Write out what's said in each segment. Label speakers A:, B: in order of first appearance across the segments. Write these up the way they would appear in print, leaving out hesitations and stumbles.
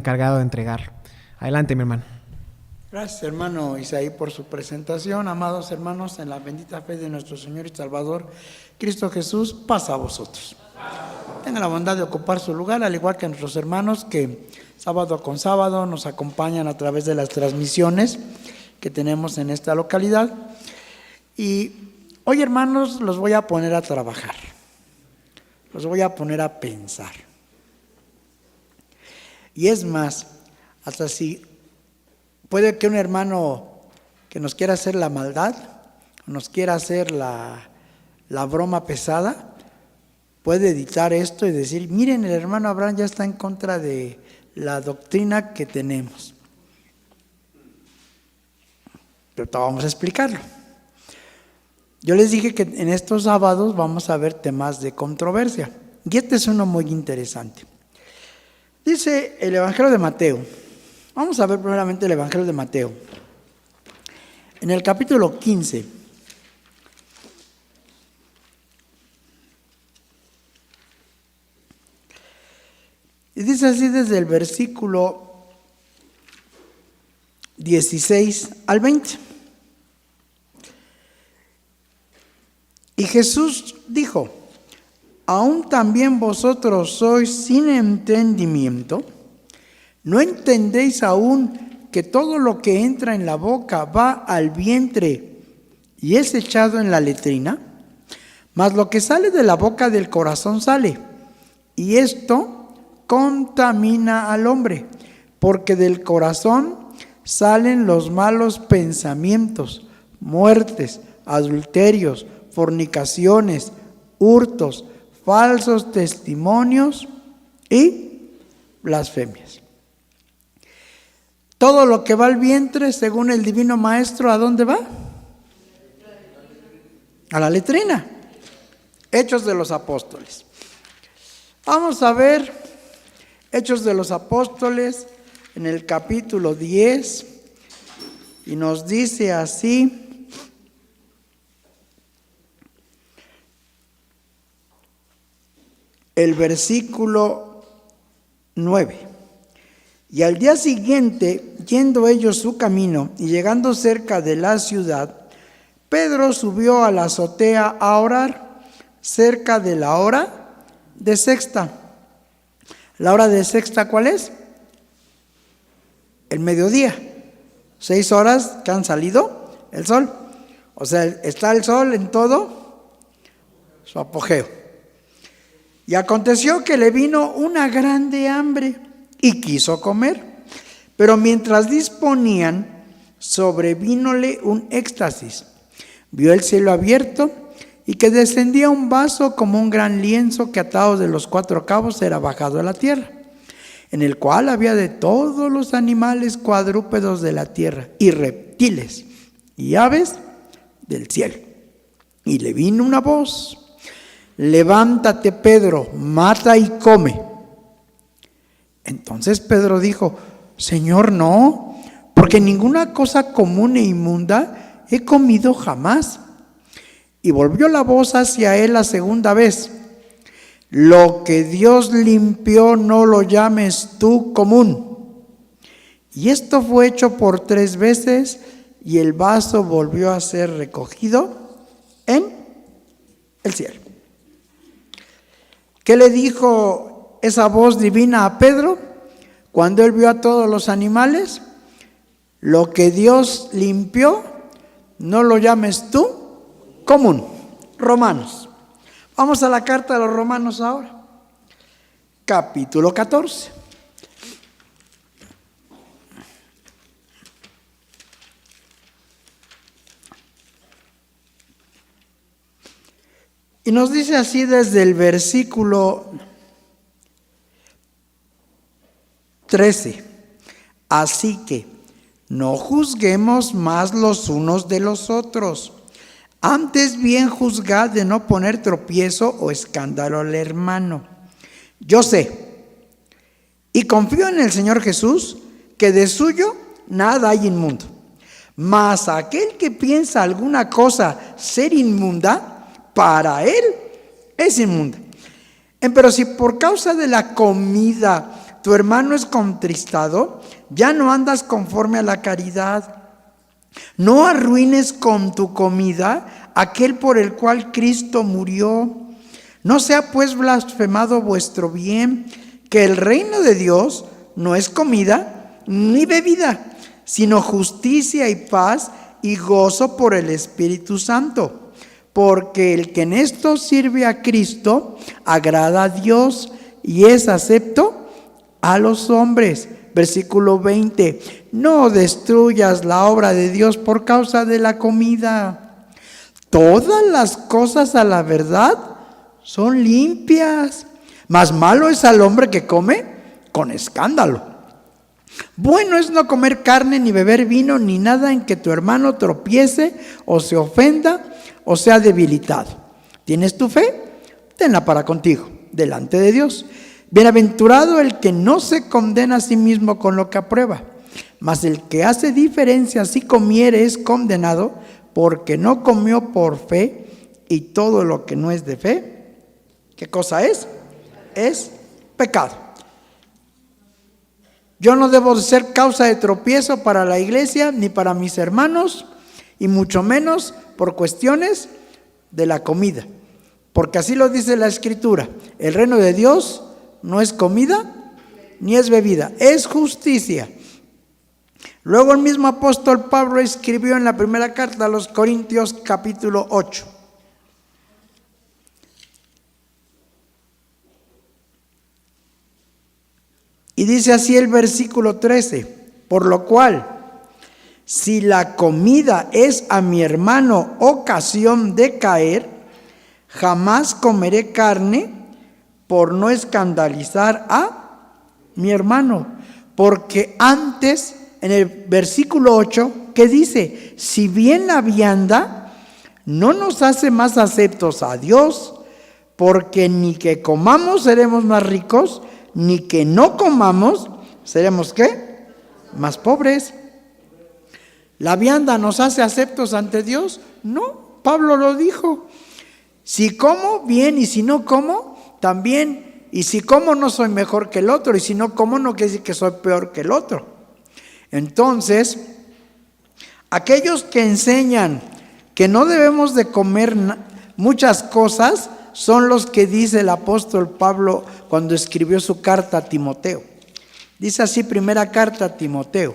A: encargado de entregar. Adelante, mi hermano.
B: Gracias, hermano Isaí, por su presentación. Amados hermanos, en la bendita fe de nuestro Señor y Salvador, Cristo Jesús, paz a vosotros. Tengan la bondad de ocupar su lugar, al igual que nuestros hermanos que sábado con sábado nos acompañan a través de las transmisiones que tenemos en esta localidad. Y hoy, hermanos, los voy a poner a trabajar. Los voy a poner a pensar. Y es más, hasta si puede que un hermano que nos quiera hacer la maldad, nos quiera hacer la broma pesada, puede editar esto y decir: miren, el hermano Abraham ya está en contra de la doctrina que tenemos. Pero vamos a explicarlo. Yo les dije que en estos sábados vamos a ver temas de controversia. Y este es uno muy interesante. Dice el Evangelio de Mateo. Vamos a ver primeramente el Evangelio de Mateo. En el capítulo 15. Y dice así desde el versículo 16 al 20. Y Jesús dijo: ¿aún también vosotros sois sin entendimiento? ¿No entendéis aún que todo lo que entra en la boca va al vientre y es echado en la letrina? Mas lo que sale de la boca del corazón sale, y esto contamina al hombre, porque del corazón salen los malos pensamientos, muertes, adulterios, fornicaciones, hurtos, falsos testimonios y blasfemias. Todo lo que va al vientre, según el divino maestro, ¿a dónde va? A la letrina. Hechos de los Apóstoles. Vamos a ver Hechos de los Apóstoles en el capítulo 10, y nos dice así. El versículo 9. Y al día siguiente, yendo ellos su camino y llegando cerca de la ciudad, Pedro subió a la azotea a orar cerca de la hora de sexta. ¿La hora de sexta cuál es? El mediodía. 6 horas que han salido el sol. O sea, está el sol en todo su apogeo. Y aconteció que le vino una grande hambre y quiso comer. Pero mientras disponían, sobrevínole un éxtasis. Vio el cielo abierto y que descendía un vaso como un gran lienzo que atado de los 4 cabos era bajado a la tierra, en el cual había de todos los animales cuadrúpedos de la tierra y reptiles y aves del cielo. Y le vino una voz: levántate, Pedro, mata y come. Entonces Pedro dijo: Señor, no, porque ninguna cosa común e inmunda he comido jamás. Y volvió la voz hacia él la segunda vez: lo que Dios limpió no lo llames tú común. Y esto fue hecho por 3 veces, y el vaso volvió a ser recogido en el cielo. ¿Qué le dijo esa voz divina a Pedro cuando él vio a todos los animales? Lo que Dios limpió, no lo llames tú común. Romanos. Vamos a la carta de los Romanos ahora. Capítulo 14. Y nos dice así desde el versículo 13. Así que no juzguemos más los unos de los otros. Antes bien juzgad de no poner tropiezo o escándalo al hermano. Yo sé y confío en el Señor Jesús, que de suyo nada hay inmundo. Mas aquel que piensa alguna cosa ser inmunda, para él es inmunda. Pero si por causa de la comida tu hermano es contristado, ya no andas conforme a la caridad. No arruines con tu comida aquel por el cual Cristo murió. No sea pues blasfemado vuestro bien, que el reino de Dios no es comida ni bebida, sino justicia y paz y gozo por el Espíritu Santo. Porque el que en esto sirve a Cristo agrada a Dios y es acepto a los hombres. Versículo 20. No destruyas la obra de Dios por causa de la comida. Todas las cosas a la verdad son limpias, mas malo es al hombre que come con escándalo. Bueno es no comer carne, ni beber vino, ni nada en que tu hermano tropiece o se ofenda o sea debilitado. ¿Tienes tu fe? Tenla para contigo, delante de Dios. Bienaventurado el que no se condena a sí mismo con lo que aprueba, mas el que hace diferencia si comiere es condenado, porque no comió por fe, y todo lo que no es de fe, ¿qué cosa es? Es pecado. Yo no debo de ser causa de tropiezo para la iglesia ni para mis hermanos, y mucho menos por cuestiones de la comida, porque así lo dice la Escritura. El reino de Dios no es comida ni es bebida, es justicia. Luego el mismo apóstol Pablo escribió en la primera carta a los Corintios capítulo 8. Y dice así el versículo 13: por lo cual, si la comida es a mi hermano ocasión de caer, jamás comeré carne por no escandalizar a mi hermano. Porque antes, en el versículo 8, ¿qué dice? Si bien la vianda no nos hace más aceptos a Dios, porque ni que comamos seremos más ricos, ni que no comamos seremos ¿qué? Más pobres. ¿La vianda nos hace aceptos ante Dios? No, Pablo lo dijo. Si como, bien, y si no como, también. Y si como, no soy mejor que el otro, y si no como, no quiere decir que soy peor que el otro. Entonces, aquellos que enseñan que no debemos de comer muchas cosas son los que dice el apóstol Pablo cuando escribió su carta a Timoteo. Dice así, primera carta a Timoteo,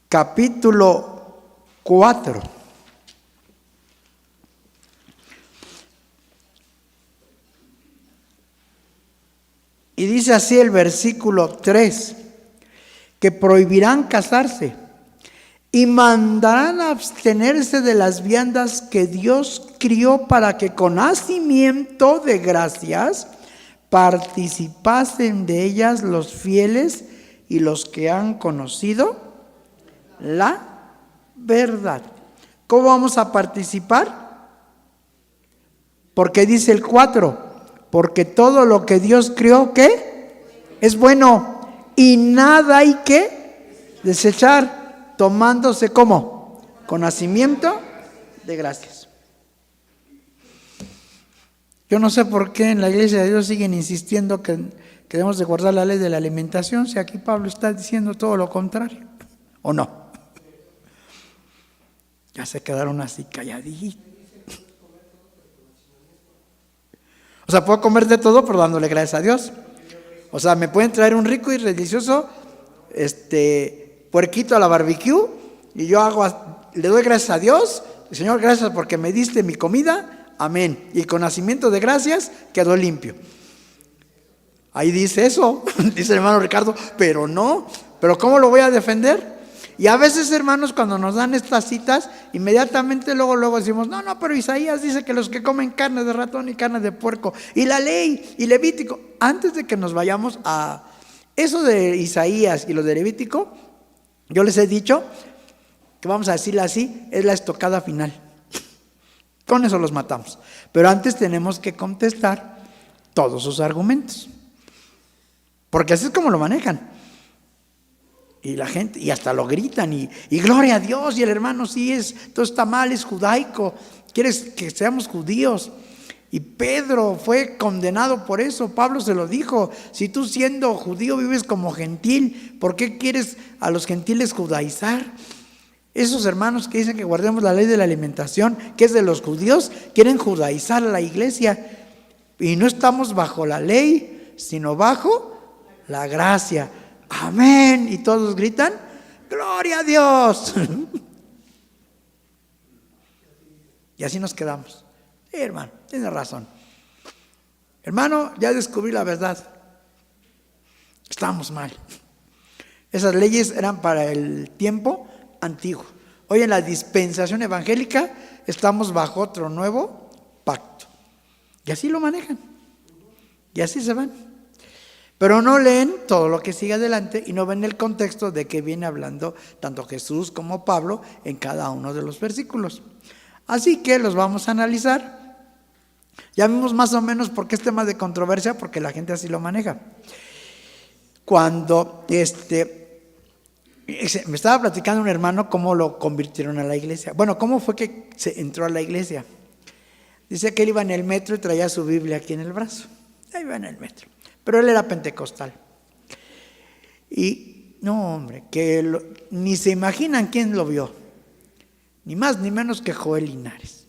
B: capítulo 4. Y dice así el versículo 3, que prohibirán casarse y mandarán a abstenerse de las viandas que Dios crió para que con hacimiento de gracias participasen de ellas los fieles y los que han conocido la verdad. ¿Cómo vamos a participar? Porque dice el 4, porque todo lo que Dios crió, ¿qué? Es bueno, y nada hay que desechar, tomándose ¿cómo? Con hacimiento de gracias. Yo no sé por qué en la iglesia de Dios siguen insistiendo que debemos de guardar la ley de la alimentación, si aquí Pablo está diciendo todo lo contrario, ¿o no? Ya se quedaron así calladitos. O sea, puedo comer de todo, pero dándole gracias a Dios. O sea, me pueden traer un rico y delicioso puerquito a la barbecue y yo le doy gracias a Dios. Señor, gracias porque me diste mi comida. Amén. Y con nacimiento de gracias quedó limpio. Ahí dice eso, dice el hermano Ricardo, pero no. ¿Pero cómo lo voy a defender? Y a veces, hermanos, cuando nos dan estas citas, inmediatamente luego decimos, no, pero Isaías dice que los que comen carne de ratón y carne de puerco, y la ley, y Levítico. Antes de que nos vayamos a eso de Isaías y lo de Levítico, yo les he dicho que vamos a decirle así, es la estocada final. Con eso los matamos. Pero antes tenemos que contestar todos sus argumentos. Porque así es como lo manejan. Y la gente, y hasta lo gritan, y gloria a Dios, y el hermano sí todo está mal, es judaico, quieres que seamos judíos. Y Pedro fue condenado por eso. Pablo se lo dijo: si tú siendo judío vives como gentil, ¿por qué quieres a los gentiles judaizar? Esos hermanos que dicen que guardemos la ley de la alimentación, que es de los judíos, quieren judaizar a la iglesia. Y no estamos bajo la ley, sino bajo la gracia. Amén. Y todos gritan: ¡gloria a Dios! Y así nos quedamos. Sí, hermano, tiene razón. Hermano, ya descubrí la verdad. Estamos mal. Esas leyes eran para el tiempo antiguo. Hoy en la dispensación evangélica estamos bajo otro nuevo pacto. Y así lo manejan. Y así se van. Pero no leen todo lo que sigue adelante y no ven el contexto de que viene hablando tanto Jesús como Pablo en cada uno de los versículos. Así que los vamos a analizar. Ya vimos más o menos por qué es tema de controversia, porque la gente así lo maneja. Cuando me estaba platicando un hermano cómo lo convirtieron a la iglesia. Bueno, cómo fue que se entró a la iglesia. Dice que él iba en el metro y traía su Biblia aquí en el brazo. Ahí iba en el metro. Pero él era pentecostal. Y no, hombre, ni se imaginan quién lo vio. Ni más ni menos que Joel Linares.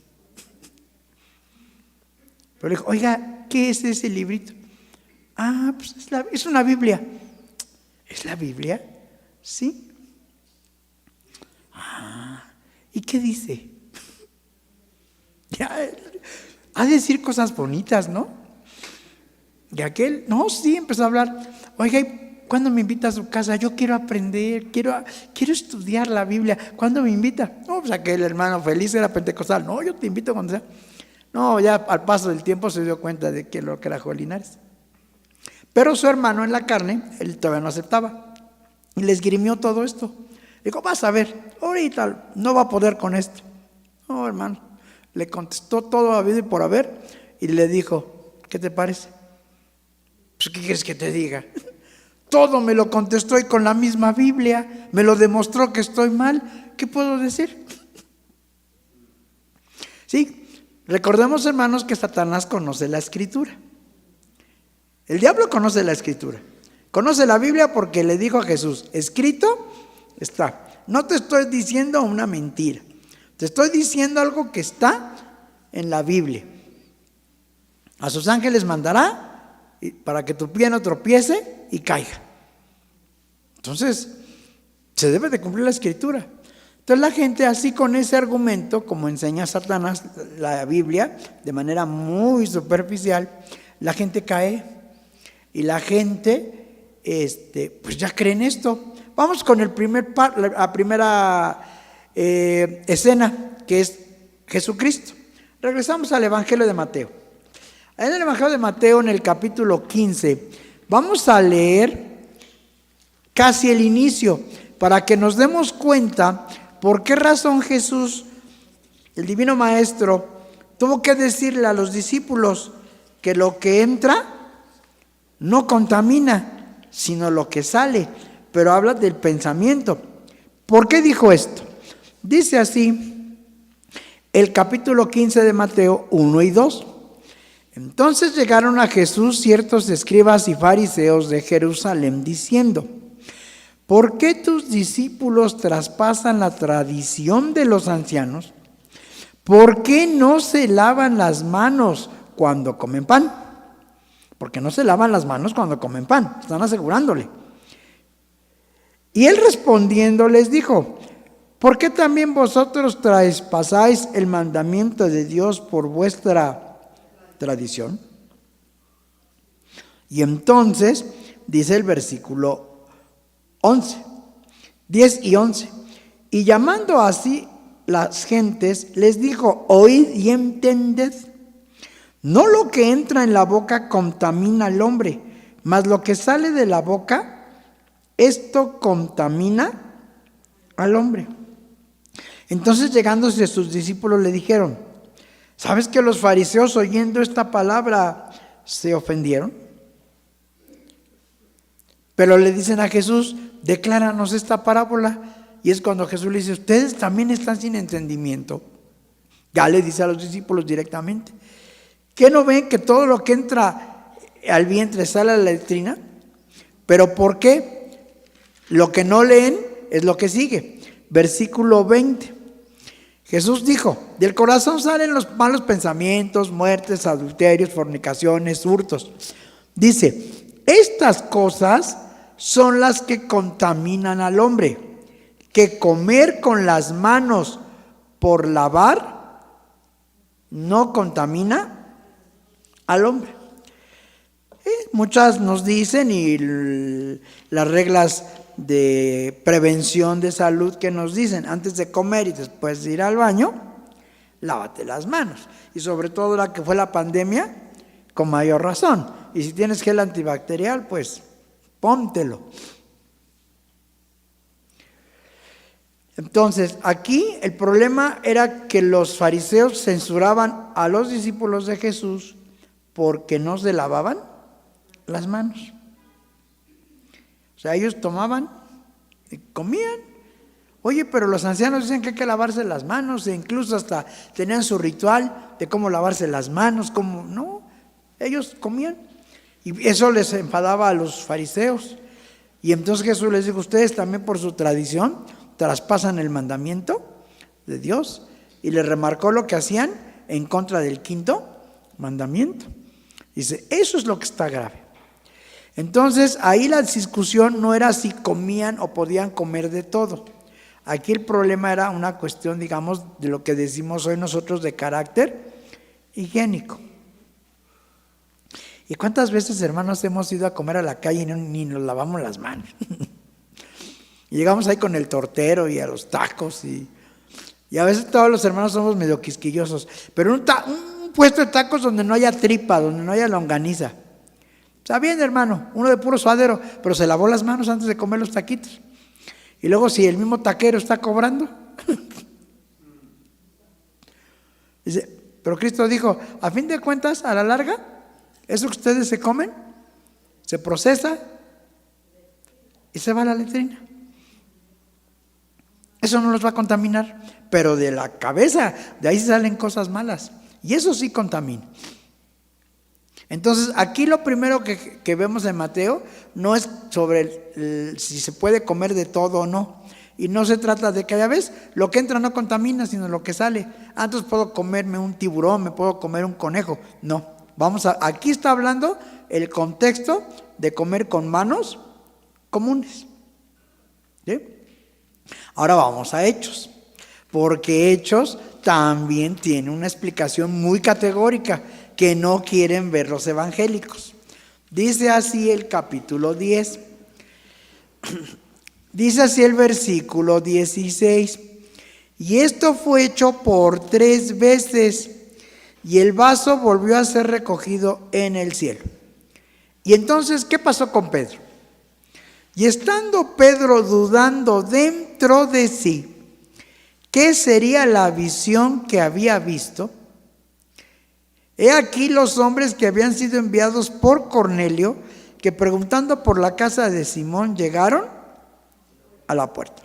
B: Pero le dijo: oiga, ¿qué es ese librito? Ah, pues es una Biblia. ¿Es la Biblia? Sí. Ah, ¿y qué dice? Ya, ha de decir cosas bonitas, ¿no? Y aquel, no, sí, empezó a hablar. Oiga, ¿cuándo me invita a su casa? Yo quiero aprender, quiero estudiar la Biblia. ¿Cuándo me invita? No, pues aquel hermano feliz era pentecostal. No, yo te invito cuando sea. No, ya al paso del tiempo se dio cuenta de que lo que era Joel Linares. Pero su hermano en la carne, él todavía no aceptaba. Y le esgrimió todo esto. Dijo: vas a ver, ahorita no va a poder con esto. No, hermano. Le contestó todo habido y por haber. Y le dijo: ¿qué te parece? Pues, ¿qué quieres que te diga? Todo me lo contestó y con la misma Biblia. Me lo demostró que estoy mal. ¿Qué puedo decir? Sí. Recordemos, hermanos, que Satanás conoce la Escritura. El diablo conoce la Escritura. Conoce la Biblia porque le dijo a Jesús: escrito está. No te estoy diciendo una mentira. Te estoy diciendo algo que está en la Biblia. A sus ángeles mandará para que tu pie no tropiece y caiga. Entonces, se debe de cumplir la Escritura. Entonces la gente, así con ese argumento, como enseña Satanás la Biblia, de manera muy superficial, la gente cae y la gente pues ya cree en esto. Vamos con la primera escena, que es Jesucristo. Regresamos al Evangelio de Mateo. En el Evangelio de Mateo, en el capítulo 15, vamos a leer casi el inicio, para que nos demos cuenta por qué razón Jesús, el Divino Maestro, tuvo que decirle a los discípulos que lo que entra no contamina, sino lo que sale. Pero habla del pensamiento. ¿Por qué dijo esto? Dice así el capítulo 15 de Mateo 1 y 2. Entonces llegaron a Jesús ciertos escribas y fariseos de Jerusalén diciendo: ¿por qué tus discípulos traspasan la tradición de los ancianos? ¿Por qué no se lavan las manos cuando comen pan? Porque no se lavan las manos cuando comen pan, están asegurándole. Y él respondiendo les dijo: ¿por qué también vosotros traspasáis el mandamiento de Dios por vuestra tradición? Y entonces dice el versículo 10 y 11. Y llamando así las gentes, les dijo: oíd y entended. No lo que entra en la boca contamina al hombre, mas lo que sale de la boca, esto contamina al hombre. Entonces, llegándose a sus discípulos, le dijeron: ¿sabes que los fariseos, oyendo esta palabra, se ofendieron? Pero le dicen a Jesús: decláranos esta parábola. Y es cuando Jesús le dice: ustedes también están sin entendimiento. Ya le dice a los discípulos directamente: ¿Qué no ven que todo lo que entra al vientre sale a la letrina? ¿Pero por qué? Lo que no leen es lo que sigue. Versículo 20. Jesús dijo, del corazón salen los malos pensamientos, muertes, adulterios, fornicaciones, hurtos. Dice, estas cosas son las que contaminan al hombre, que comer con las manos por lavar no contamina al hombre. Muchas nos dicen, y las reglas de prevención de salud que nos dicen, antes de comer y después de ir al baño, lávate las manos. Y sobre todo la que fue la pandemia, con mayor razón. Y si tienes gel antibacterial, pues póntelo. Entonces, aquí el problema era que los fariseos censuraban a los discípulos de Jesús porque no se lavaban las manos. O sea, ellos tomaban y comían. Oye, pero los ancianos dicen que hay que lavarse las manos, e incluso hasta tenían su ritual de cómo lavarse las manos, cómo no. Ellos comían y eso les enfadaba a los fariseos. Y entonces Jesús les dijo, ustedes también por su tradición traspasan el mandamiento de Dios, y les remarcó lo que hacían en contra del quinto mandamiento. Dice, eso es lo que está grave. Entonces ahí la discusión no era si comían o podían comer de todo. Aquí el problema era una cuestión, digamos, de lo que decimos hoy nosotros de carácter higiénico. ¿Y cuántas veces, hermanos, hemos ido a comer a la calle y ni nos lavamos las manos? Y llegamos ahí con el tortero y a los tacos y a veces todos los hermanos somos medio quisquillosos, pero un puesto de tacos donde no haya tripa, donde no haya longaniza. Está bien, hermano, uno de puro suadero, pero se lavó las manos antes de comer los taquitos. Y luego si el mismo taquero está cobrando. Dice, pero Cristo dijo, a fin de cuentas, a la larga, eso que ustedes se comen, se procesa y se va a la letrina. Eso no los va a contaminar, pero de la cabeza, de ahí salen cosas malas. Y eso sí contamina. Entonces, aquí lo primero que vemos en Mateo no es sobre si se puede comer de todo o no. Y no se trata de que, ya ves, lo que entra no contamina, sino lo que sale. Entonces puedo comerme un tiburón, me puedo comer un conejo. No, aquí está hablando el contexto de comer con manos comunes. ¿Sí? Ahora vamos a Hechos, porque Hechos también tiene una explicación muy categórica que no quieren ver los evangélicos. Dice así el capítulo 10, dice así el versículo 16, y esto fue hecho por 3 veces, y el vaso volvió a ser recogido en el cielo. Y entonces, ¿qué pasó con Pedro? Y estando Pedro dudando dentro de sí, ¿qué sería la visión que había visto? He aquí los hombres que habían sido enviados por Cornelio, que preguntando por la casa de Simón llegaron a la puerta.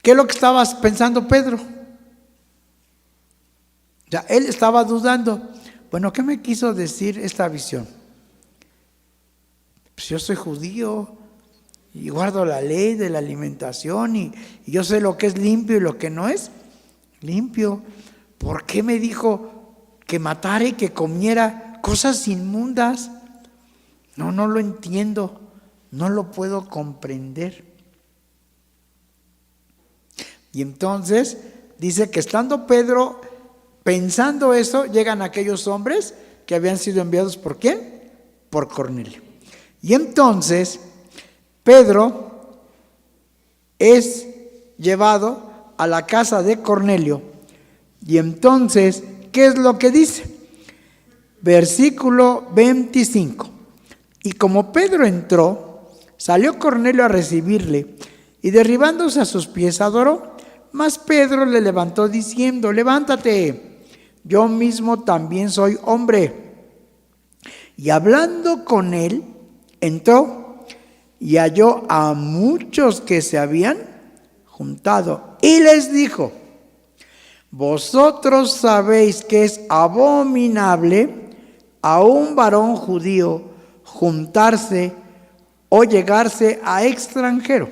B: ¿Qué es lo que estaba pensando Pedro? Ya, él estaba dudando. Bueno, ¿qué me quiso decir esta visión? Pues yo soy judío y guardo la ley de la alimentación y yo sé lo que es limpio y lo que no es limpio. ¿Por qué me dijo que matara y que comiera cosas inmundas? No lo entiendo, no lo puedo comprender. Y entonces dice que estando Pedro pensando eso, llegan aquellos hombres que habían sido enviados ¿por quién? Por Cornelio. Y entonces Pedro es llevado a la casa de Cornelio. Y entonces, ¿qué es lo que dice? Versículo 25. Y como Pedro entró, salió Cornelio a recibirle, y derribándose a sus pies adoró. Mas Pedro le levantó diciendo, levántate, yo mismo también soy hombre. Y hablando con él, entró y halló a muchos que se habían juntado. Y les dijo, Vosotros sabéis que es abominable a un varón judío juntarse o llegarse a extranjero.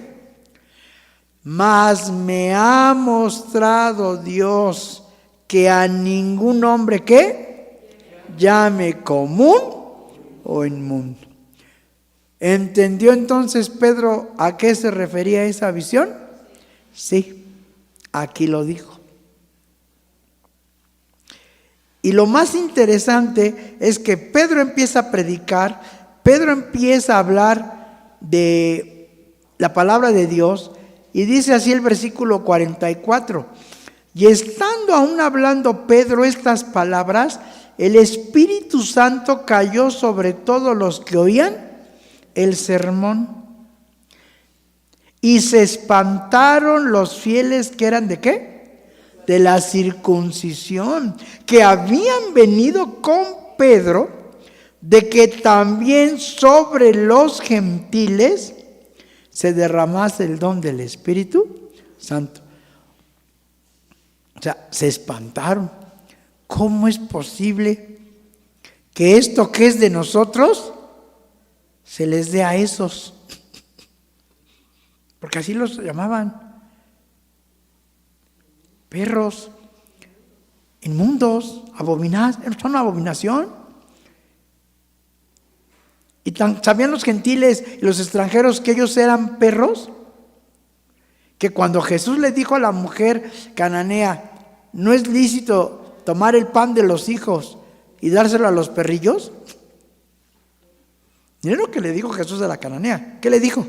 B: Mas me ha mostrado Dios que a ningún hombre que llame común o inmundo. ¿Entendió entonces Pedro a qué se refería esa visión? Sí, aquí lo dijo. Y lo más interesante es que Pedro empieza a predicar, Pedro empieza a hablar de la palabra de Dios, y dice así el versículo 44: y estando aún hablando Pedro estas palabras, el Espíritu Santo cayó sobre todos los que oían el sermón, y se espantaron los fieles que eran ¿de qué? De la circuncisión, que habían venido con Pedro, de que también sobre los gentiles se derramase el don del Espíritu Santo. O sea, se espantaron. ¿Cómo es posible que esto que es de nosotros se les dé a esos? Porque así los llamaban. Perros, inmundos, abominados, son una abominación. Y sabían los gentiles y los extranjeros que ellos eran perros, que cuando Jesús le dijo a la mujer cananea, no es lícito tomar el pan de los hijos y dárselo a los perrillos. Miren lo que le dijo Jesús a la cananea. ¿Qué le dijo?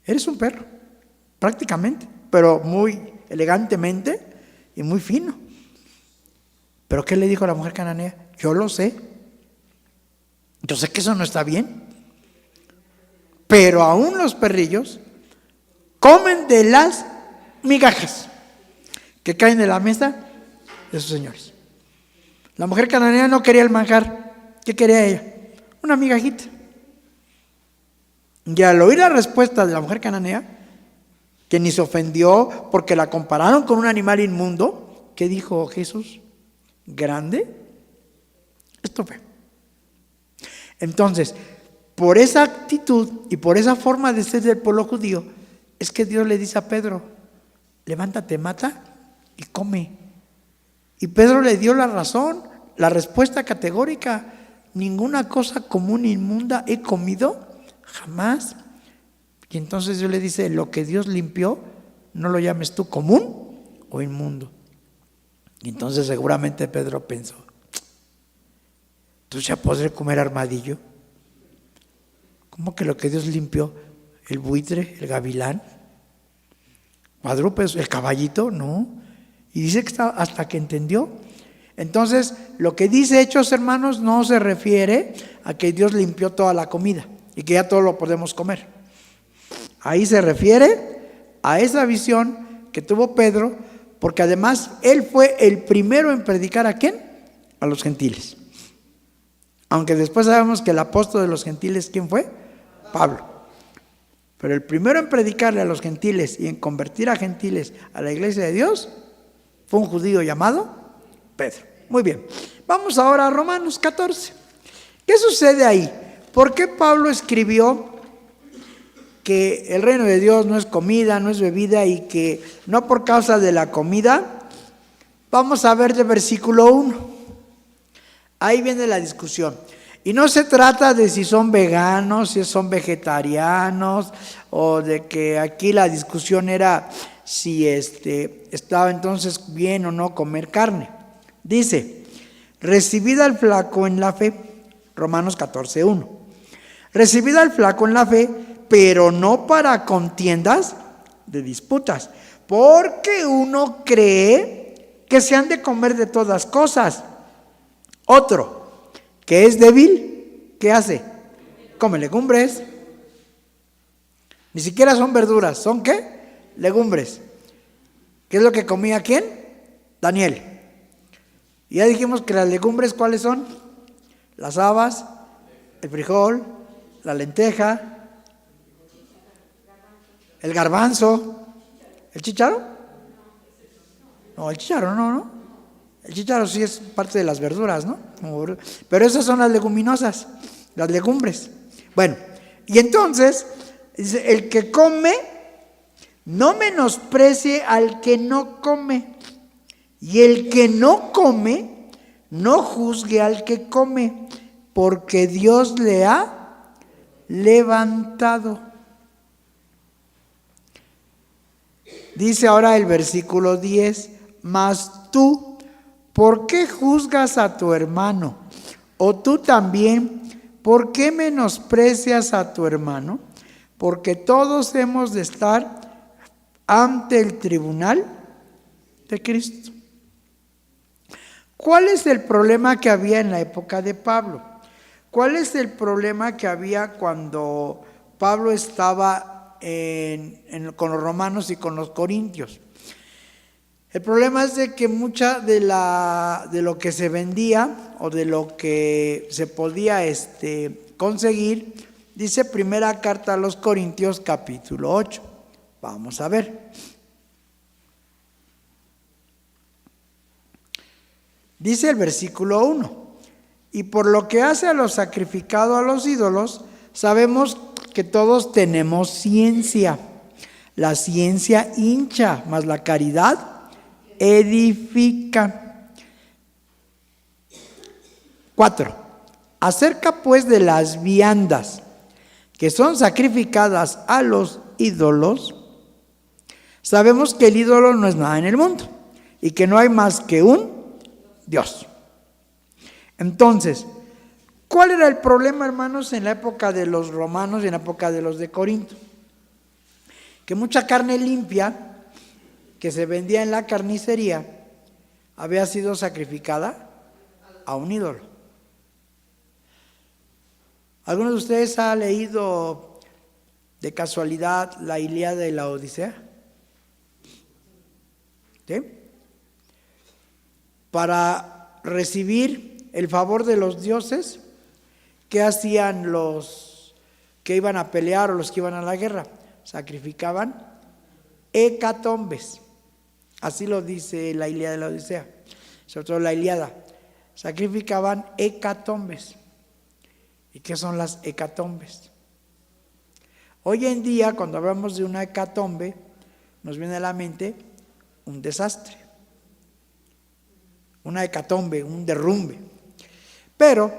B: Eres un perro, prácticamente, pero muy elegantemente y muy fino. ¿Pero qué le dijo a la mujer cananea? Yo lo sé. Yo sé que eso no está bien. Pero aún los perrillos comen de las migajas que caen de la mesa de sus señores. La mujer cananea no quería el manjar. ¿Qué quería ella? Una migajita. Y al oír la respuesta de la mujer cananea, que ni se ofendió porque la compararon con un animal inmundo, ¿qué dijo Jesús? ¿Grande? Esto fue. Entonces, por esa actitud y por esa forma de ser del pueblo judío, es que Dios le dice a Pedro, levántate, mata y come. Y Pedro le dio la razón, la respuesta categórica: ninguna cosa común inmunda he comido, jamás. Y entonces Dios le dice, lo que Dios limpió, no lo llames tú común o inmundo. Y entonces seguramente Pedro pensó, ¿entonces ya podré comer armadillo? ¿Cómo que lo que Dios limpió? ¿El buitre, el gavilán, cuadrúpedos, el caballito? No. Y dice que hasta que entendió. Entonces, lo que dice Hechos, hermanos, no se refiere a que Dios limpió toda la comida y que ya todo lo podemos comer. Ahí se refiere a esa visión que tuvo Pedro, porque además él fue el primero en predicar ¿a quién? A los gentiles. Aunque después sabemos que el apóstol de los gentiles, ¿quién fue? Pablo. Pero el primero en predicarle a los gentiles y en convertir a gentiles a la iglesia de Dios fue un judío llamado Pedro. Muy bien, vamos ahora a Romanos 14. ¿Qué sucede ahí? ¿Por qué Pablo escribió que el reino de Dios no es comida, no es bebida, y que no por causa de la comida? Vamos a ver del versículo 1. Ahí viene la discusión. Y no se trata de si son veganos, si son vegetarianos, o de que aquí la discusión era si estaba entonces bien o no comer carne. Dice, recibid al flaco en la fe, Romanos 14:1. Recibid al flaco en la fe, pero no para contiendas de disputas, porque uno cree que se han de comer de todas cosas. Otro, que es débil, ¿qué hace? Come legumbres. Ni siquiera son verduras, ¿son qué? Legumbres. ¿Qué es lo que comía quién? Daniel. Y ya dijimos que las legumbres, ¿cuáles son? Las habas, el frijol, la lenteja, el garbanzo, el chícharo. No, el chícharo no. El chícharo sí es parte de las verduras, ¿no? Pero esas son las leguminosas, las legumbres. Bueno, y entonces, dice, el que come, no menosprecie al que no come. Y el que no come, no juzgue al que come, porque Dios le ha levantado. Dice ahora el versículo 10, mas tú, ¿por qué juzgas a tu hermano? O tú también, ¿por qué menosprecias a tu hermano? Porque todos hemos de estar ante el tribunal de Cristo. ¿Cuál es el problema que había en la época de Pablo? ¿Cuál es el problema que había cuando Pablo estaba con los romanos y con los corintios? El problema es de que mucha de lo que se vendía o de lo que se podía conseguir, dice primera carta a los Corintios capítulo 8. Vamos a ver. Dice el versículo 1, y por lo que hace a lo sacrificado a los ídolos, sabemos que todos tenemos ciencia. La ciencia hincha, mas la caridad edifica. 4. Acerca pues de las viandas que son sacrificadas a los ídolos, sabemos que el ídolo no es nada en el mundo y que no hay más que un Dios. Entonces, ¿cuál era el problema, hermanos, en la época de los romanos y en la época de los de Corinto? Que mucha carne limpia que se vendía en la carnicería había sido sacrificada a un ídolo. ¿Alguno de ustedes ha leído de casualidad la Ilíada y la Odisea? ¿Sí? Para recibir el favor de los dioses, ¿qué hacían los que iban a pelear o los que iban a la guerra? Sacrificaban hecatombes. Así lo dice la Ilíada y la Odisea, sobre todo la Ilíada. Sacrificaban hecatombes. ¿Y qué son las hecatombes? Hoy en día, cuando hablamos de una hecatombe, nos viene a la mente un desastre, una hecatombe, un derrumbe. Pero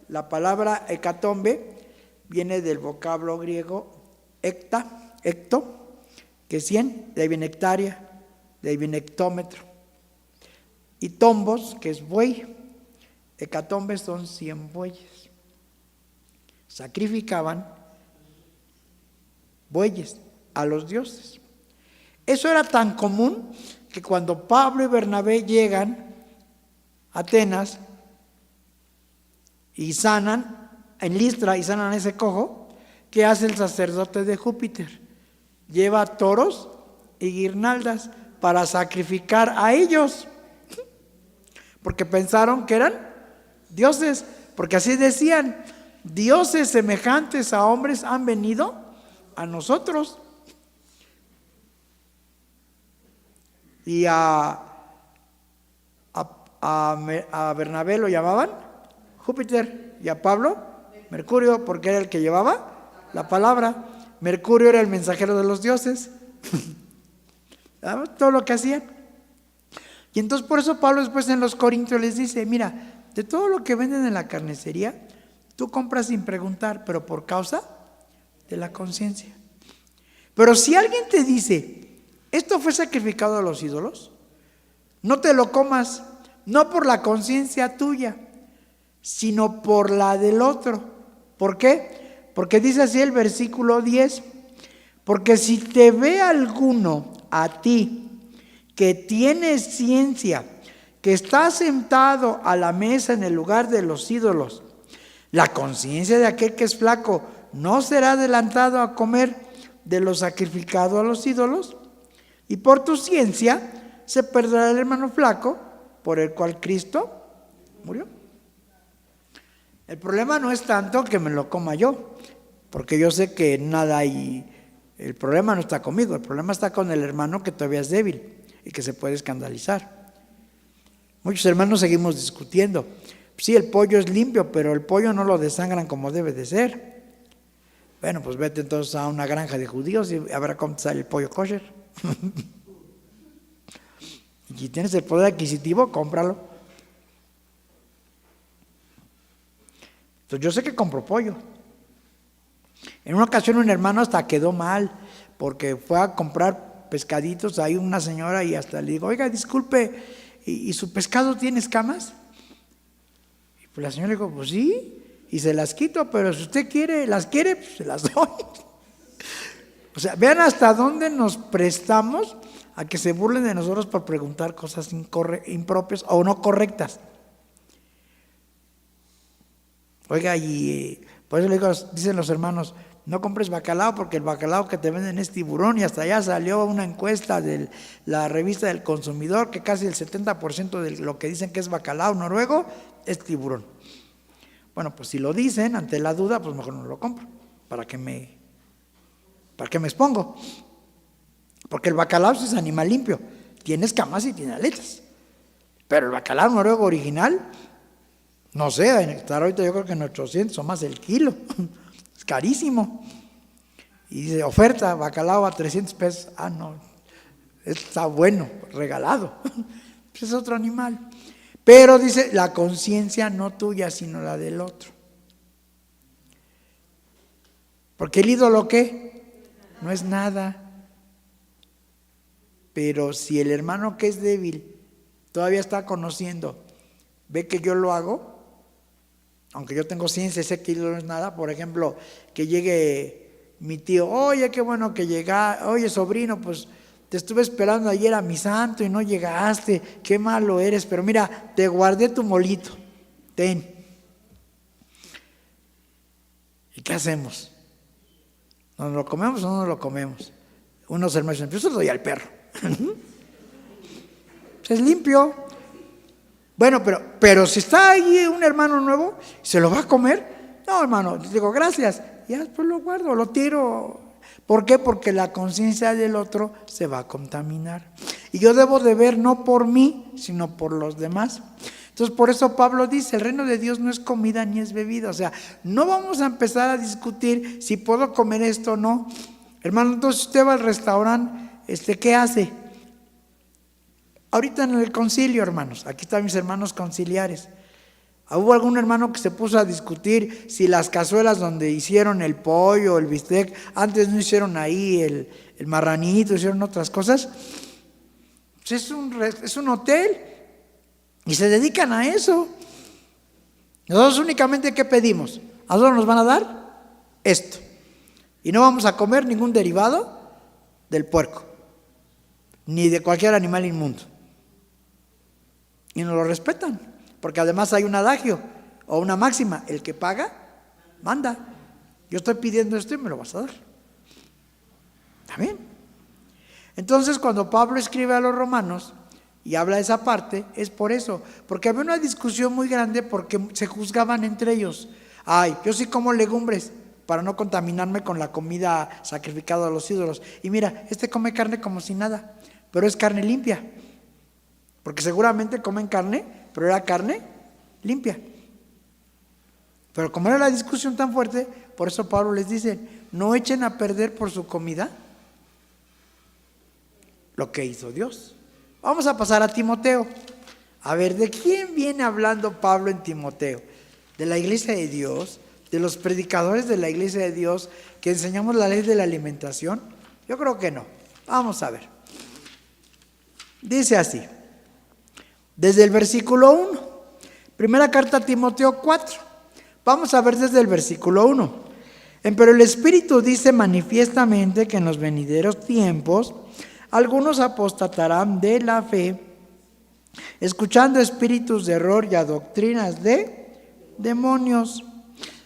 B: la palabra hecatombe viene del vocablo griego hecto, que es 100, de ahí viene hectárea, de ahí viene hectómetro. Y tombos, que es buey. Hecatombes son 100 bueyes. Sacrificaban bueyes a los dioses. Eso era tan común que cuando Pablo y Bernabé llegan a Atenas y sanan en Listra y sanan a ese cojo, ¿qué hace el sacerdote de Júpiter? Lleva toros y guirnaldas para sacrificar a ellos, porque pensaron que eran dioses, porque así decían: dioses semejantes a hombres han venido a nosotros. Y a Bernabé lo llamaban Júpiter y a Pablo Mercurio, porque era el que llevaba la palabra. Mercurio era el mensajero de los dioses. Todo lo que hacían. Y entonces por eso Pablo después en los Corintios les dice: mira, de todo lo que venden en la carnicería, tú compras sin preguntar, pero por causa de la conciencia. Pero si alguien te dice: esto fue sacrificado a los ídolos, no te lo comas, no por la conciencia tuya, sino por la del otro. ¿Por qué? Porque dice así el versículo 10: porque si te ve alguno a ti que tienes ciencia, que está sentado a la mesa en el lugar de los ídolos, la conciencia de aquel que es flaco no será adelantado a comer de lo sacrificado a los ídolos, y por tu ciencia se perderá el hermano flaco por el cual Cristo murió. El problema no es tanto que me lo coma yo, porque yo sé que nada hay. El problema no está conmigo, el problema está con el hermano que todavía es débil. y que se puede escandalizar. Muchos hermanos seguimos discutiendo. Sí, el pollo es limpio, pero el pollo no lo desangran como debe de ser. Bueno, pues vete entonces a una granja de judíos y habrá cómo te sale el pollo kosher. Y si tienes el poder adquisitivo, cómpralo. Entonces yo sé que compro pollo. En una ocasión un hermano hasta quedó mal porque fue a comprar pescaditos, ahí una señora, y hasta le digo, oiga, disculpe, ¿y su pescado tiene escamas? Y pues la señora le dijo, pues sí, y se las quito, pero si usted las quiere, pues se las doy. O sea, vean hasta dónde nos prestamos a que se burlen de nosotros por preguntar cosas impropias o no correctas. Oiga, y por eso le digo, dicen los hermanos, no compres bacalao porque el bacalao que te venden es tiburón, y hasta allá salió una encuesta de la revista del consumidor que casi el 70% de lo que dicen que es bacalao noruego es tiburón. Bueno, pues si lo dicen ante la duda, pues mejor no lo compro. ¿Para qué me expongo? Porque el bacalao es animal limpio, tiene escamas y tiene aletas. Pero el bacalao noruego original, no sé, estar ahorita yo creo que en 800 o más el kilo. Es carísimo. Y dice, oferta, bacalao a 300 pesos. Ah, no, está bueno, regalado. Pues es otro animal. Pero dice, la conciencia no tuya, sino la del otro. Porque el ídolo, ¿qué? No es nada. Pero si el hermano que es débil todavía está conociendo, ve que yo lo hago, aunque yo tengo ciencia, sé que no es nada. Por ejemplo, que llegue mi tío, oye, qué bueno que llega, oye, sobrino, pues te estuve esperando ayer a mi santo y no llegaste, qué malo eres, pero mira, te guardé tu molito, ten. ¿Y qué hacemos? ¿Nos lo comemos o no nos lo comemos? Unos hermanos dicen, yo se lo doy al perro. Es limpio. Bueno, pero si está ahí un hermano nuevo, ¿se lo va a comer? No, hermano, le digo, gracias. Ya después lo guardo, lo tiro. ¿Por qué? Porque la conciencia del otro se va a contaminar. Y yo debo de ver no por mí, sino por los demás. Entonces, por eso Pablo dice, el reino de Dios no es comida ni es bebida. O sea, no vamos a empezar a discutir si puedo comer esto o no. Hermano, entonces usted va al restaurante, ¿qué hace? Ahorita en el concilio, hermanos, aquí están mis hermanos conciliares. Hubo algún hermano que se puso a discutir si las cazuelas donde hicieron el pollo, el bistec, antes no hicieron ahí el marranito, hicieron otras cosas. Pues es un hotel y se dedican a eso. Nosotros únicamente, ¿qué pedimos? ¿A nosotros nos van a dar? Esto. Y no vamos a comer ningún derivado del puerco, ni de cualquier animal inmundo. Y nos lo respetan, porque además hay un adagio o una máxima, el que paga, manda. Yo estoy pidiendo esto y me lo vas a dar. ¿Está bien? Entonces, cuando Pablo escribe a los romanos y habla de esa parte, es por eso, porque había una discusión muy grande porque se juzgaban entre ellos. Ay, yo sí como legumbres para no contaminarme con la comida sacrificada a los ídolos. Y mira, come carne como si nada, pero es carne limpia. Porque seguramente comen carne, pero era carne limpia. Pero como era la discusión tan fuerte, por eso Pablo les dice, no echen a perder por su comida lo que hizo Dios. Vamos a pasar a Timoteo. A ver, ¿de quién viene hablando Pablo en Timoteo? ¿De la iglesia de Dios? ¿De los predicadores de la iglesia de Dios que enseñamos la ley de la alimentación? Yo creo que no. Vamos a ver. Dice así. Desde el versículo 1, primera carta a Timoteo 4. Vamos a ver desde el versículo 1. Pero el Espíritu dice manifiestamente que en los venideros tiempos algunos apostatarán de la fe, escuchando espíritus de error y a doctrinas de demonios,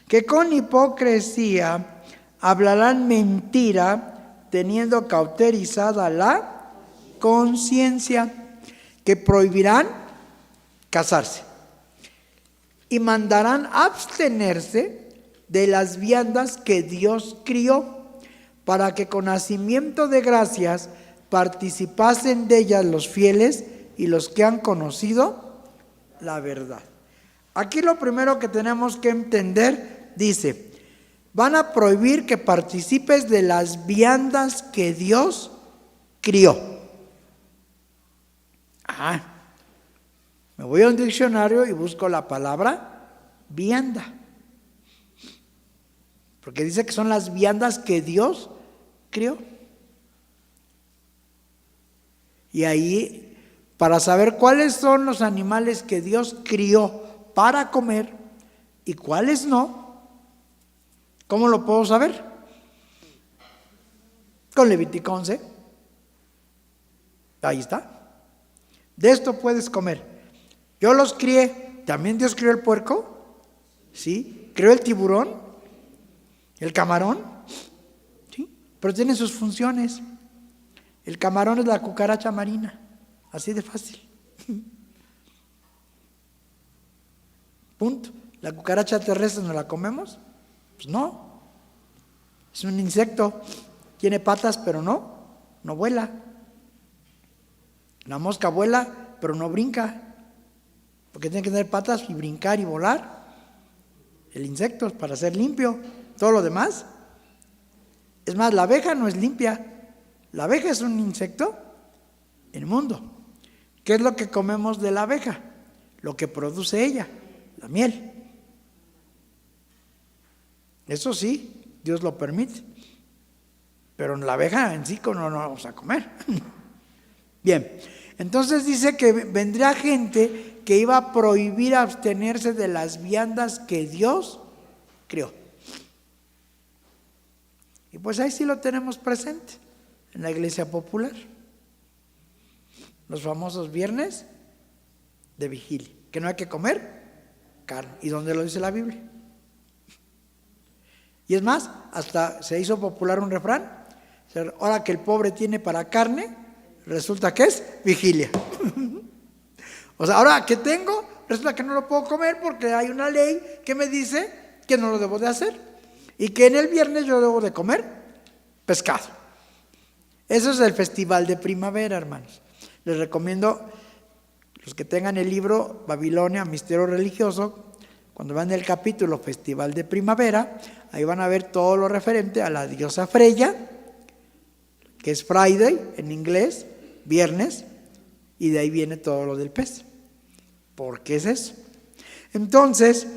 B: que con hipocresía hablarán mentira, teniendo cauterizada la conciencia, que prohibirán casarse y mandarán abstenerse de las viandas que Dios crió, para que con nacimiento de gracias participasen de ellas los fieles y los que han conocido la verdad. Aquí lo primero que tenemos que entender, dice, van a prohibir que participes de las viandas que Dios crió. Me voy a un diccionario y busco la palabra vianda, porque dice que son las viandas que Dios crió. Y ahí, para saber cuáles son los animales que Dios crió para comer y cuáles no, ¿cómo lo puedo saber? Con Levítico 11. Ahí está. De esto puedes comer. Yo los crié. ¿También Dios crió el puerco? Sí. ¿Crió el tiburón? ¿El camarón? Sí. Pero tienen sus funciones. El camarón es la cucaracha marina. Así de fácil. Punto. ¿La cucaracha terrestre no la comemos? Pues no. Es un insecto. Tiene patas, pero no vuela. La mosca vuela, pero no brinca. Porque tiene que tener patas y brincar y volar. El insecto es para ser limpio. Todo lo demás. Es más, la abeja no es limpia. La abeja es un insecto inmundo. ¿Qué es lo que comemos de la abeja? Lo que produce ella, la miel. Eso sí, Dios lo permite. Pero la abeja en sí no vamos a comer. Bien, entonces dice que vendría gente que iba a prohibir abstenerse de las viandas que Dios creó. Y pues ahí sí lo tenemos presente en la iglesia popular. Los famosos viernes de vigilia, que no hay que comer carne. ¿Y dónde lo dice la Biblia? Y es más, hasta se hizo popular un refrán: ahora que el pobre tiene para carne, resulta que es vigilia. O sea, ahora que tengo, resulta que no lo puedo comer porque hay una ley que me dice que no lo debo de hacer y que en el viernes yo debo de comer pescado. Eso es el festival de primavera, hermanos. Les recomiendo, los que tengan el libro Babilonia, Misterio Religioso, cuando van del capítulo Festival de Primavera, ahí van a ver todo lo referente a la diosa Freya, que es Friday en inglés, viernes, y de ahí viene todo lo del pez. ¿Por qué es eso? Entonces,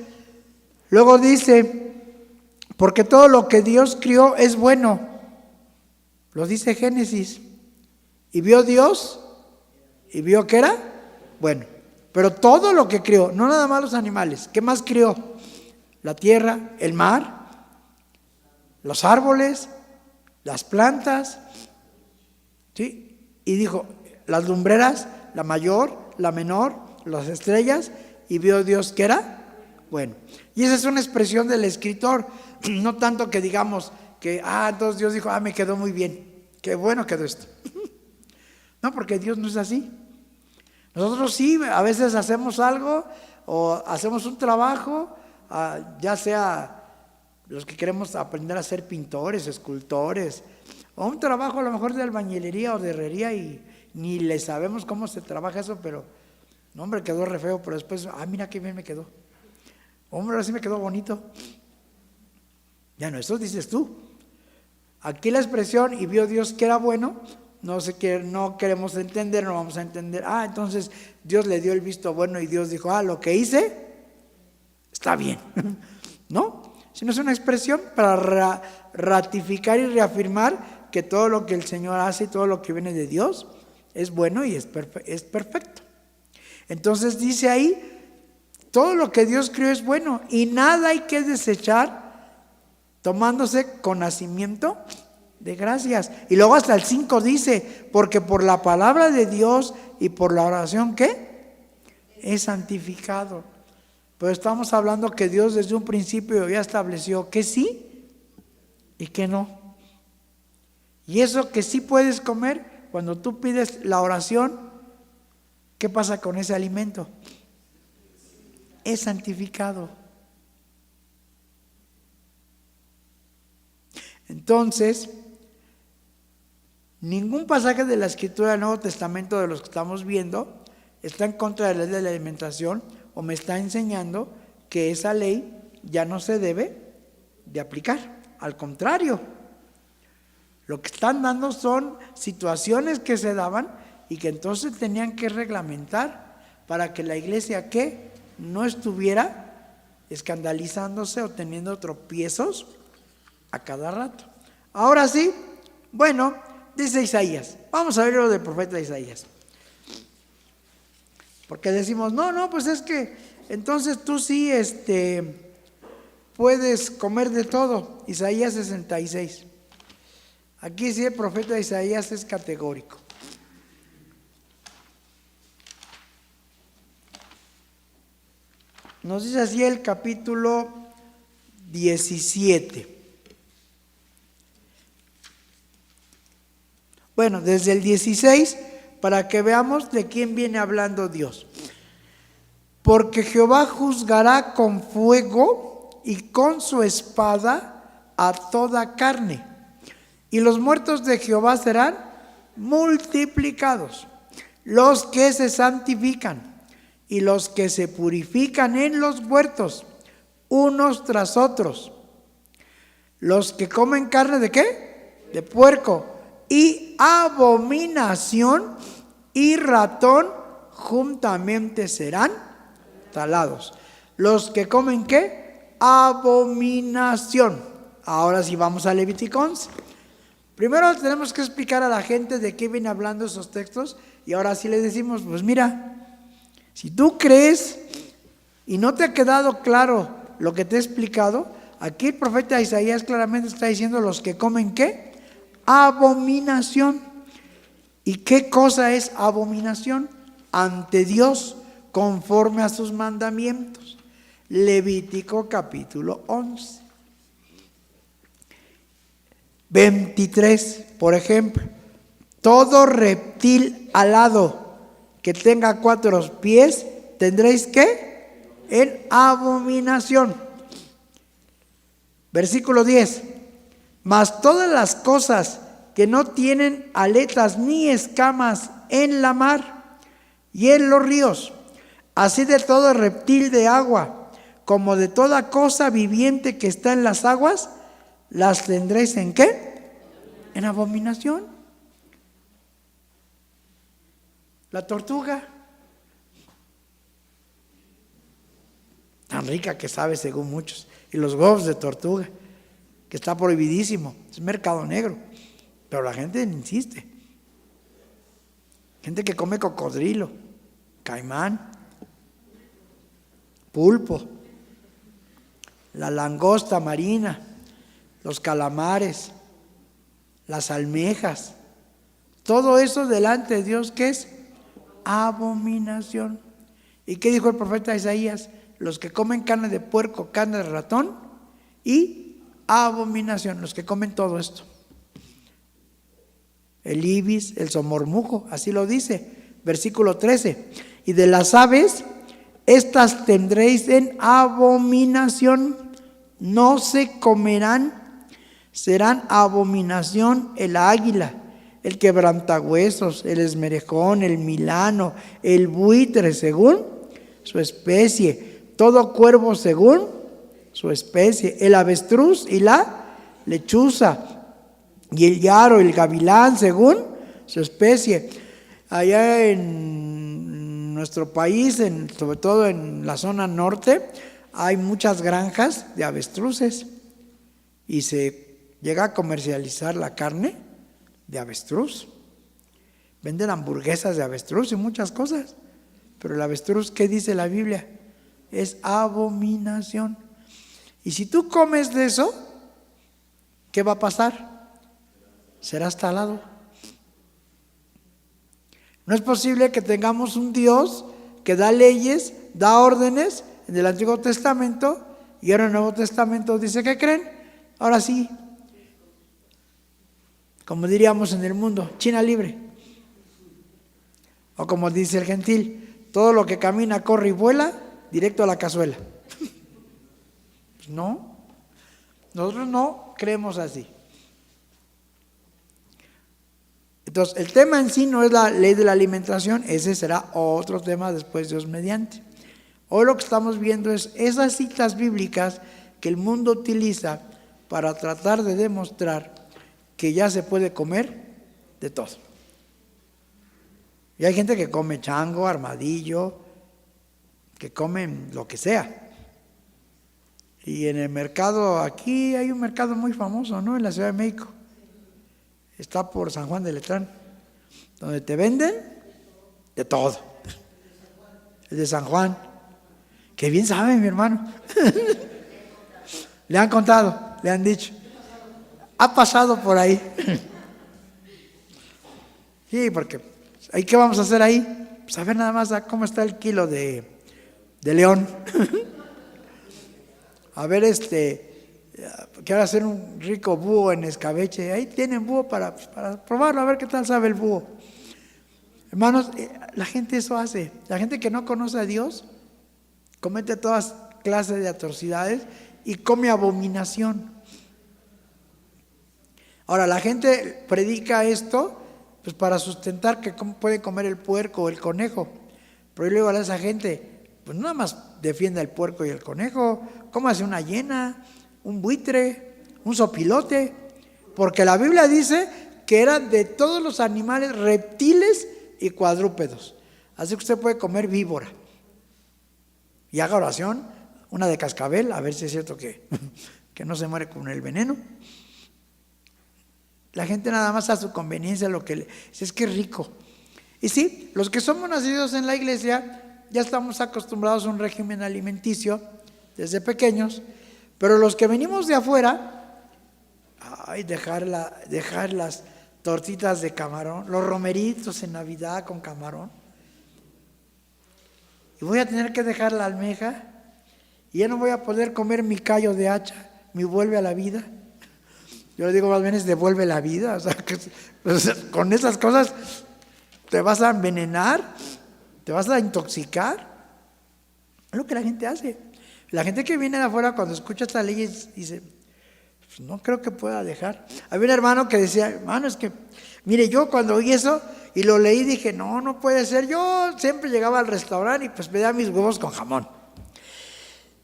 B: luego dice, porque todo lo que Dios crió es bueno. Lo dice Génesis. Y vio Dios, y vio que era bueno. Pero todo lo que crió, no nada más los animales. ¿Qué más crió? La tierra, el mar, los árboles, las plantas. ¿Sí? Y dijo, las lumbreras, la mayor, la menor, las estrellas, y vio Dios que era bueno. Y esa es una expresión del escritor, no tanto que digamos que, entonces Dios dijo, me quedó muy bien, qué bueno quedó esto. No, porque Dios no es así. Nosotros sí, a veces hacemos algo o hacemos un trabajo, ya sea los que queremos aprender a ser pintores, escultores, o un trabajo a lo mejor de albañilería o de herrería y ni le sabemos cómo se trabaja eso, pero no, hombre, quedó re feo, pero después, mira qué bien me quedó. Hombre, ahora sí me quedó bonito. Ya no, eso dices tú. Aquí la expresión, y vio Dios que era bueno, no queremos entender, no vamos a entender. Entonces Dios le dio el visto bueno y Dios dijo, lo que hice está bien. No, sino es una expresión para ratificar y reafirmar que todo lo que el Señor hace y todo lo que viene de Dios es bueno y es perfecto. Entonces dice ahí, todo lo que Dios creó es bueno y nada hay que desechar, tomándose con nacimiento de gracias. Y luego hasta el 5 dice, porque por la palabra de Dios y por la oración, ¿qué? Es santificado. Pero estamos hablando que Dios desde un principio ya estableció que sí y que no. Y eso que sí puedes comer, cuando tú pides la oración, ¿qué pasa con ese alimento? Es santificado. Entonces, Ningún pasaje de la Escritura del Nuevo Testamento de los que estamos viendo está en contra de la ley de la alimentación o me está enseñando que esa ley ya no se debe de aplicar. Al contrario, lo que están dando son situaciones que se daban y que entonces tenían que reglamentar para que la iglesia que no estuviera escandalizándose o teniendo tropiezos a cada rato. Ahora sí, bueno, dice Isaías. Vamos a ver lo del profeta Isaías. Porque decimos, no, pues es que entonces tú sí puedes comer de todo. Isaías 66. Aquí sí el profeta Isaías es categórico. Nos dice así el capítulo 17. Bueno, desde el 16, para que veamos de quién viene hablando Dios. Porque Jehová juzgará con fuego y con su espada a toda carne. Y los muertos de Jehová serán multiplicados. Los que se santifican y los que se purifican en los huertos, unos tras otros. Los que comen carne ¿de qué? De puerco. Y abominación y ratón juntamente serán talados. Los que comen ¿qué? Abominación. Ahora sí vamos a Levítico 11. Primero tenemos que explicar a la gente de qué viene hablando esos textos y ahora sí le decimos, pues mira, si tú crees y no te ha quedado claro lo que te he explicado, aquí el profeta Isaías claramente está diciendo los que comen ¿qué? Abominación. ¿Y qué cosa es abominación? Ante Dios, conforme a sus mandamientos. Levítico capítulo 11. 23, por ejemplo. Todo reptil alado que tenga 4 pies, tendréis ¿qué? En abominación. Versículo 10. Mas todas las cosas que no tienen aletas ni escamas en la mar y en los ríos, así de todo reptil de agua, como de toda cosa viviente que está en las aguas, las tendréis ¿en qué? En abominación. La tortuga, tan rica que sabe según muchos, y los huevos de tortuga, que está prohibidísimo, es mercado negro, pero la gente insiste. Gente que come cocodrilo, caimán, pulpo, la langosta marina, los calamares, las almejas, todo eso delante de Dios, ¿qué es? Abominación. ¿Y qué dijo el profeta Isaías? Los que comen carne de puerco, carne de ratón y abominación, los que comen todo esto. El ibis, el somormujo, así lo dice, versículo 13. Y de las aves, estas tendréis en abominación, no se comerán, serán abominación el águila, el quebrantahuesos, el esmerejón, el milano, el buitre según su especie, todo cuervo según su especie, el avestruz y la lechuza, y el yaro, el gavilán según su especie. Allá en nuestro país, sobre todo en la zona norte, hay muchas granjas de avestruces y se llega a comercializar la carne de avestruz. Venden hamburguesas de avestruz y muchas cosas, pero el avestruz, ¿qué dice la Biblia? Es abominación. Y si tú comes de eso, ¿qué va a pasar? Serás talado. No es posible que tengamos un Dios que da leyes, da órdenes en el Antiguo Testamento y ahora en el Nuevo Testamento dice, ¿qué creen? Ahora sí, como diríamos en el mundo, China libre. O como dice el gentil, todo lo que camina, corre y vuela, directo a la cazuela. Pues no, nosotros no creemos así. Entonces, el tema en sí no es la ley de la alimentación, ese será otro tema después, Dios mediante. Hoy lo que estamos viendo es esas citas bíblicas que el mundo utiliza para tratar de demostrar que ya se puede comer de todo. Y hay gente que come chango, armadillo, que comen lo que sea. Y en el mercado, aquí hay un mercado muy famoso, ¿no? En la Ciudad de México. Está por San Juan de Letrán, donde te venden de todo. El de San Juan. Qué bien sabe, mi hermano. Le han contado, le han dicho. Ha pasado por ahí. Sí, porque ¿ahí qué vamos a hacer ahí? Pues a ver nada más cómo está el kilo de león. A ver, quiero hacer un rico búho en escabeche. Ahí tienen búho para probarlo, a ver qué tal sabe el búho. Hermanos, la gente eso hace. La gente que no conoce a Dios comete todas clases de atrocidades y come abominación. Ahora, la gente predica esto pues para sustentar que puede comer el puerco o el conejo. Pero yo le digo a esa gente, pues nada más defienda el puerco y el conejo, cómase una hiena, un buitre, un sopilote, porque la Biblia dice que eran de todos los animales, reptiles y cuadrúpedos. Así que usted puede comer víbora. Y haga oración, una de cascabel, a ver si es cierto que no se muere con el veneno. La gente nada más a su conveniencia lo que le dice es que es rico. Y sí, los que somos nacidos en la iglesia ya estamos acostumbrados a un régimen alimenticio desde pequeños, pero los que venimos de afuera, dejar las tortitas de camarón, los romeritos en Navidad con camarón, y voy a tener que dejar la almeja, y ya no voy a poder comer mi callo de hacha, mi vuelve a la vida. Yo le digo más bien es devuelve la vida, o sea, que pues, con esas cosas te vas a envenenar, te vas a intoxicar. Es lo que la gente hace. La gente que viene de afuera cuando escucha estas leyes dice, pues no creo que pueda dejar. Había un hermano que decía, hermano, es que, mire, yo cuando oí eso y lo leí dije, no puede ser. Yo siempre llegaba al restaurante y pues pedía mis huevos con jamón.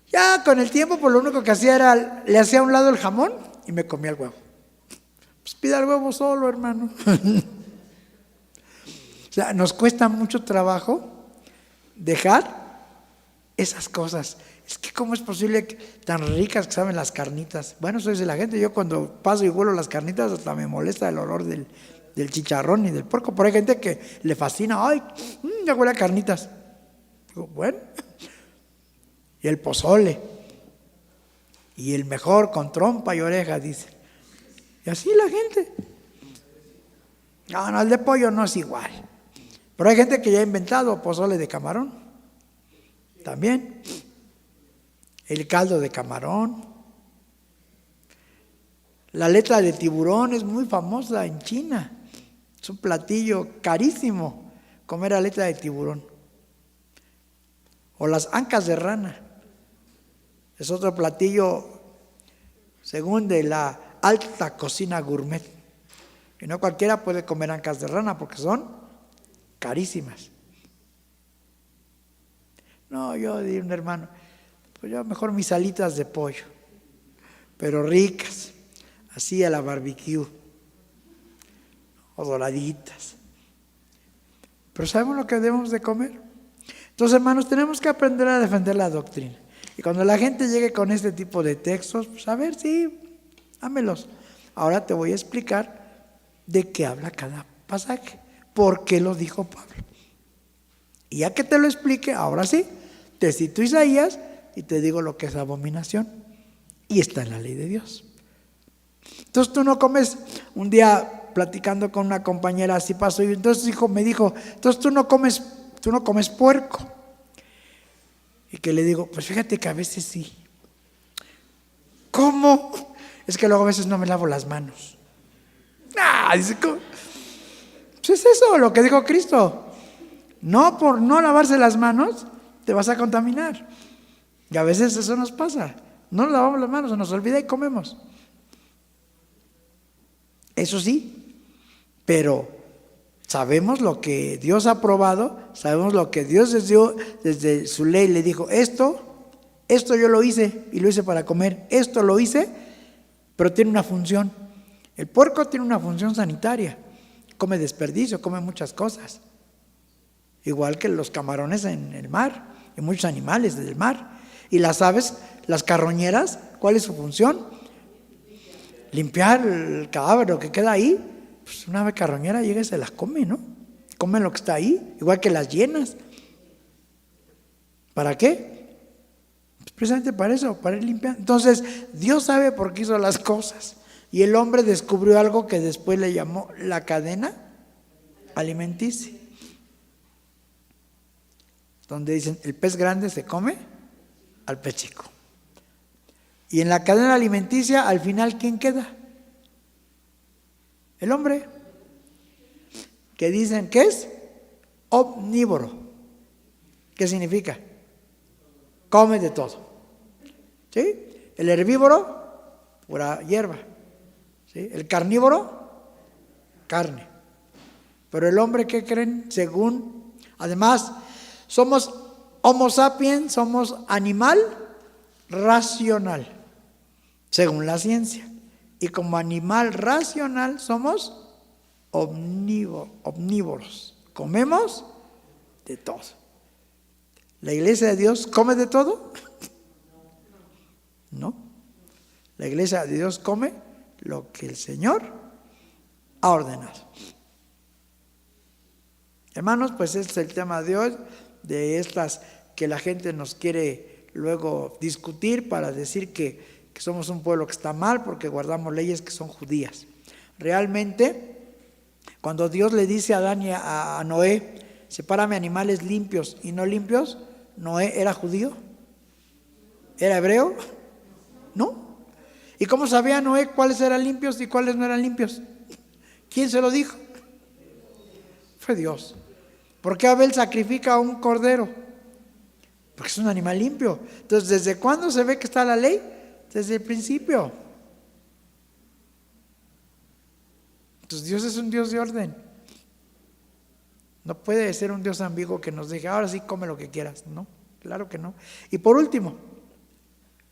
B: Ya con el tiempo, pues lo único que hacía era, le hacía a un lado el jamón y me comía el huevo. Pues pida el huevo solo, hermano. O sea, nos cuesta mucho trabajo dejar esas cosas. Es que cómo es posible que tan ricas que saben las carnitas. Bueno, eso dice la gente. Yo cuando paso y huelo las carnitas hasta me molesta el olor del chicharrón y del puerco. Pero hay gente que le fascina. Ay, ya huele a carnitas. Digo, bueno. Y el pozole. Y el mejor con trompa y oreja, dice. Y así la gente. No, el de pollo no es igual. Pero hay gente que ya ha inventado pozole de camarón. También. El caldo de camarón. La aleta de tiburón es muy famosa en China. Es un platillo carísimo comer aleta de tiburón. O las ancas de rana. Es otro platillo según de la alta cocina gourmet. Y no cualquiera puede comer ancas de rana porque son carísimas. No, yo di un hermano, pues yo mejor mis alitas de pollo, pero ricas, así a la barbecue, o doraditas. Pero ¿sabemos lo que debemos de comer? Entonces, hermanos, tenemos que aprender a defender la doctrina. Y cuando la gente llegue con este tipo de textos, pues a ver, sí, dámelos. Ahora te voy a explicar de qué habla cada pasaje, por qué lo dijo Pablo. Y ya que te lo explique, ahora sí, te cito Isaías y te digo lo que es abominación. Y está en la ley de Dios. Entonces tú no comes, un día platicando con una compañera así pasó, y entonces me dijo, entonces tú no comes puerco. Y que le digo, pues fíjate que a veces sí. ¿Cómo? Es que luego a veces no me lavo las manos. Dice, ¿cómo? Pues es eso lo que dijo Cristo. No por no lavarse las manos te vas a contaminar. Y a veces eso nos pasa. No nos lavamos las manos, se nos olvida y comemos. Eso sí, pero Sabemos lo que Dios ha aprobado, sabemos lo que Dios les dio desde su ley. Le dijo, esto yo lo hice y lo hice para comer. Esto lo hice, pero tiene una función. El puerco tiene una función sanitaria. Come desperdicio, come muchas cosas. Igual que los camarones en el mar y muchos animales del mar. Y las aves, las carroñeras, ¿cuál es su función? Limpiar el cadáver, lo que queda ahí. Pues una ave carroñera llega y se las come, ¿no? Come lo que está ahí, igual que las hienas. ¿Para qué? Pues precisamente para eso, para ir limpiando. Entonces, Dios sabe por qué hizo las cosas. Y el hombre descubrió algo que después le llamó la cadena alimenticia. Donde dicen, el pez grande se come al pez chico. Y en la cadena alimenticia, al final, ¿quién queda? El hombre, que dicen que es omnívoro. ¿Qué significa? Come de todo. ¿Sí? El herbívoro, pura hierba. ¿Sí? El carnívoro, carne. Pero el hombre, ¿qué creen? Además, somos Homo sapiens, somos animal racional, según la ciencia. Y como animal racional somos omnívoros. Comemos de todo. ¿La iglesia de Dios come de todo? No. La iglesia de Dios come lo que el Señor ha ordenado. Hermanos, pues este es el tema de hoy, de estas que la gente nos quiere luego discutir para decir que somos un pueblo que está mal porque guardamos leyes que son judías. Realmente, cuando Dios le dice a Adán y a Noé, sepárame animales limpios y no limpios, ¿Noé era judío? ¿Era hebreo? ¿No? ¿Y cómo sabía Noé cuáles eran limpios y cuáles no eran limpios? ¿Quién se lo dijo? Fue Dios. ¿Por qué Abel sacrifica a un cordero? Porque es un animal limpio. Entonces, ¿desde cuándo se ve que está la ley? Desde el principio. Entonces Dios es un Dios de orden. No puede ser un Dios ambiguo que nos diga, ahora sí come lo que quieras. No, claro que no. Y por último,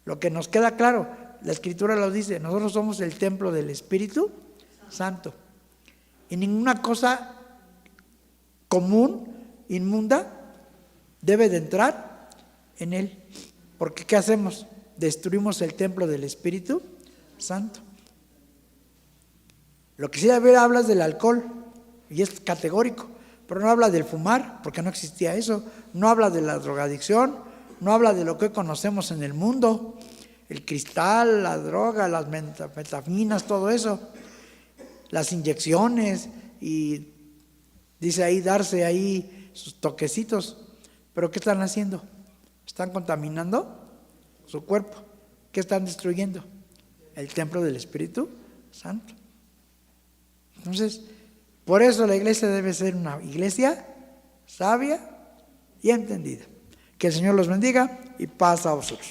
B: lo que nos queda claro, la Escritura lo dice, nosotros somos el templo del Espíritu Santo. Y ninguna cosa común, inmunda, debe de entrar en él. Porque ¿qué hacemos? Destruimos el templo del Espíritu Santo. Lo que sí hablas del alcohol, y es categórico, pero no habla del fumar, porque no existía eso. No habla de la drogadicción, no habla de lo que conocemos en el mundo, el cristal, la droga, las metanfetaminas, todo eso, las inyecciones, y dice ahí darse ahí sus toquecitos. ¿Pero qué están haciendo? Están contaminando su cuerpo. ¿Qué están destruyendo? El templo del Espíritu Santo. Entonces, por eso la iglesia debe ser una iglesia sabia y entendida. Que el Señor los bendiga y paz a vosotros.